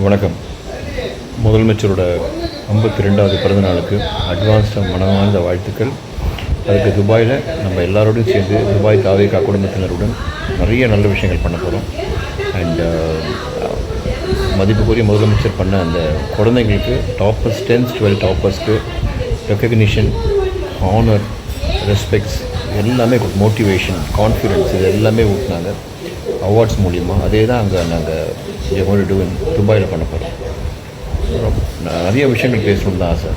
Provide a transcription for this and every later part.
வணக்கம். முதலமைச்சரோட 52வது பிறந்த நாளுக்கு அட்வான்ஸ்டாக மனமார்ந்த வாழ்த்துக்கள். அதுக்கு துபாயில் நம்ம எல்லாரோடையும் சேர்ந்து துபாய் தாவேகா குடும்பத்தினருடன் நிறைய நல்ல விஷயங்கள் பண்ண போகிறோம். அண்டு மதிப்புக்குரிய முதலமைச்சர் பண்ண அந்த குழந்தைங்களுக்கு டாப்பர்ஸ் 10th 12th டாப்பர்ஸ்க்கு ரெக்கக்னிஷன், ஹானர், ரெஸ்பெக்ட்ஸ் எல்லாமே மோட்டிவேஷன், கான்ஃபிடென்ஸ் இது எல்லாமே ஊட்டினாங்க அவார்ட்ஸ் மூலிமா. அதே தான் அங்கே நாங்கள் துபாயில் பண்ண போகிறோம். நிறைய விஷயங்கள் பேசணும்னு தான் ஆசை.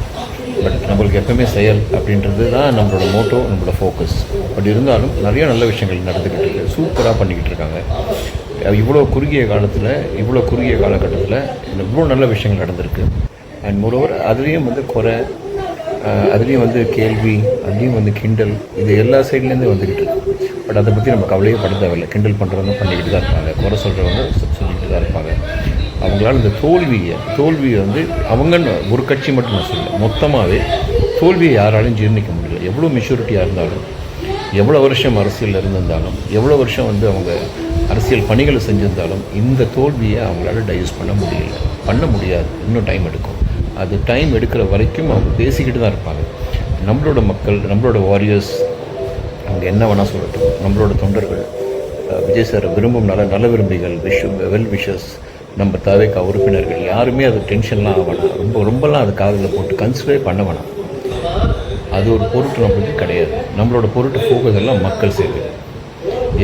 பட் நம்மளுக்கு எப்பவுமே செயல் அப்படின்றது தான் நம்மளோட மோட்டோ, நம்மளோட ஃபோக்கஸ். பட் இருந்தாலும் நிறைய நல்ல விஷயங்கள் நடந்துக்கிட்டு இருக்குது. சூப்பராக பண்ணிக்கிட்டு இருக்காங்க. இவ்வளோ குறுகிய காலகட்டத்தில் இவ்வளோ நல்ல விஷயங்கள் நடந்திருக்கு. அண்ட் மோரோவர் அதுலேயும் அதுலேயும் கேள்வி, அதுலேயும் கிண்டல், இது எல்லா சைட்லேருந்து வந்துக்கிட்டு இருக்கு. பட் அதை பற்றி நம்ம கவலையே பட தேவையில்லை. கிண்டல் பண்ணுறவங்க பண்ணிக்கிட்டு தான் இருப்பாங்க, குறை சொல்கிறவங்க சொல்லிக்கிட்டு தான் இருப்பாங்க. அவங்களால இந்த தோல்வியை அவங்கன்னு ஒரு கட்சி மட்டும் நான் சொல்லலை, மொத்தமாகவே தோல்வியை யாராலையும் ஜீர்ணிக்க முடியல. எவ்வளோ மெச்சூரிட்டியாக இருந்தாலும், எவ்வளோ வருஷம் அரசியலில் இருந்திருந்தாலும், எவ்வளோ வருஷம் அவங்க அரசியல் பணிகளை செஞ்சிருந்தாலும் இந்த தோல்வியை அவங்களால டைஜஸ்ட் பண்ண முடியாது. இன்னும் டைம் எடுக்கும். அது டைம் எடுக்கிற வரைக்கும் அவங்க பேசிக்கிட்டு தான் இருப்பாங்க. நம்மளோட மக்கள், நம்மளோட வாரியர்ஸ், அவங்க என்ன வேணால் சொல்லட்டும், நம்மளோட தொண்டர்கள், விஜய் சார் விரும்பும் நல்ல விரும்பிகள், வெல் விஷஸ், நம்ம தாவேகா உறுப்பினர்கள் யாருமே அது டென்ஷன்லாம் ஆக வேணாம். ரொம்பலாம் அது காதில் போட்டு கன்சிடரே பண்ண வேணாம். அது ஒரு பொருட்டு நம்மளுக்கு கிடையாது. நம்மளோட பொருட்டு ஃபோக்கஸ் எல்லாம் மக்கள் சேவை.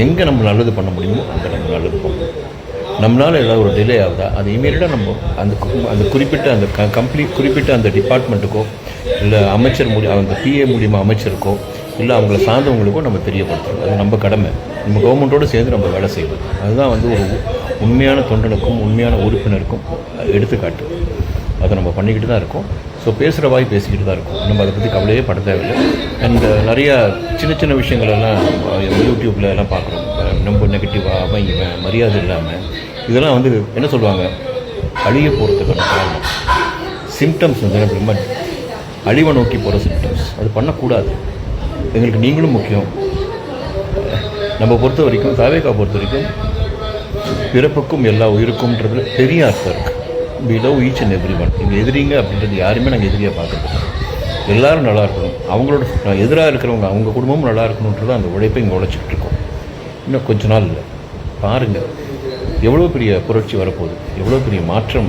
எங்கே நம்ம நல்லது பண்ண முடியுமோ அங்கே நம்ம நல்லது பண்ணணும். நம்மளால் ஏதாவது ஒரு டிலே ஆகுதா, அது இமீடியட்டாக நம்ம அந்த குறிப்பிட்ட அந்த டிபார்ட்மெண்ட்டுக்கோ, இல்லை அந்த பிஏ மூலிமா அமைச்சருக்கோ, இல்லை அவங்கள சார்ந்தவங்களுக்கோ நம்ம தெரியப்படுத்துறோம். அது நம்ம கடமை. நம்ம கவர்மெண்ட்டோடு சேர்ந்து நம்ம வேலை செய்வோம். அதுதான் ஒரு உண்மையான தொண்டனுக்கும் உண்மையான உறுப்பினருக்கும் எடுத்துக்காட்டு. அதை நம்ம பண்ணிக்கிட்டு தான் இருக்கோம். ஸோ பேசுகிற வாய் பேசிக்கிட்டு தான் இருக்கும். நம்ம அதை பற்றி கவலையே பட தேவையில்லை. அண்ட் நிறையா சின்ன விஷயங்களெல்லாம் யூடியூப்பில் எல்லாம் பார்க்குறோம். ரொம்ப நெகட்டிவாக அவன் இவன் மரியாதை இல்லாமல் இதெல்லாம் என்ன சொல்லுவாங்க, அழிய போகிறதுக்கான காரணம் சிம்டம்ஸ் ரொம்ப அழிவை நோக்கி போகிற சிம்டம்ஸ். அது பண்ணக்கூடாது. எங்களுக்கு நீங்களும் முக்கியம். நம்ம பொறுத்த வரைக்கும், தாவேகா பொறுத்த வரைக்கும், பிறப்புக்கும் எல்லா உயிருக்கும்ன்றதுல பெரிய அர்த்தம் இருக்குது. we love each and everyone. இங்கே எதிரிங்க அப்படின்றது யாருமே நாங்கள் எதிரியாக பார்க்குறது. எல்லோரும் நல்லா இருக்கணும். அவங்களோட எதிராக இருக்கிறவங்க அவங்க குடும்பமும் நல்லா இருக்கணுன்றது அந்த உழைப்பை இங்கே உழைச்சிக்கிட்டு இருக்கோம். இன்னும் கொஞ்ச நாள் இல்லை, பாருங்கள் எவ்வளோ பெரிய புரட்சி வரப்போகுது, எவ்வளோ பெரிய மாற்றம்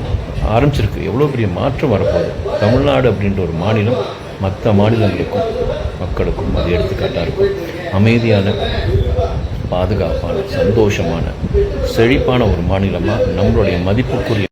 ஆரம்பிச்சிருக்கு, எவ்வளோ பெரிய மாற்றம் வரப்போகுது. தமிழ்நாடு அப்படின்ற ஒரு மாநிலம் மற்ற மாநிலங்களுக்கும் மக்களுக்கும் அது எடுத்துக்காட்டாக இருக்கும். அமைதியான, பாதுகாப்பான, சந்தோஷமான, செழிப்பான ஒரு மாநிலமாக நம்மளுடைய மதிப்புக்குரிய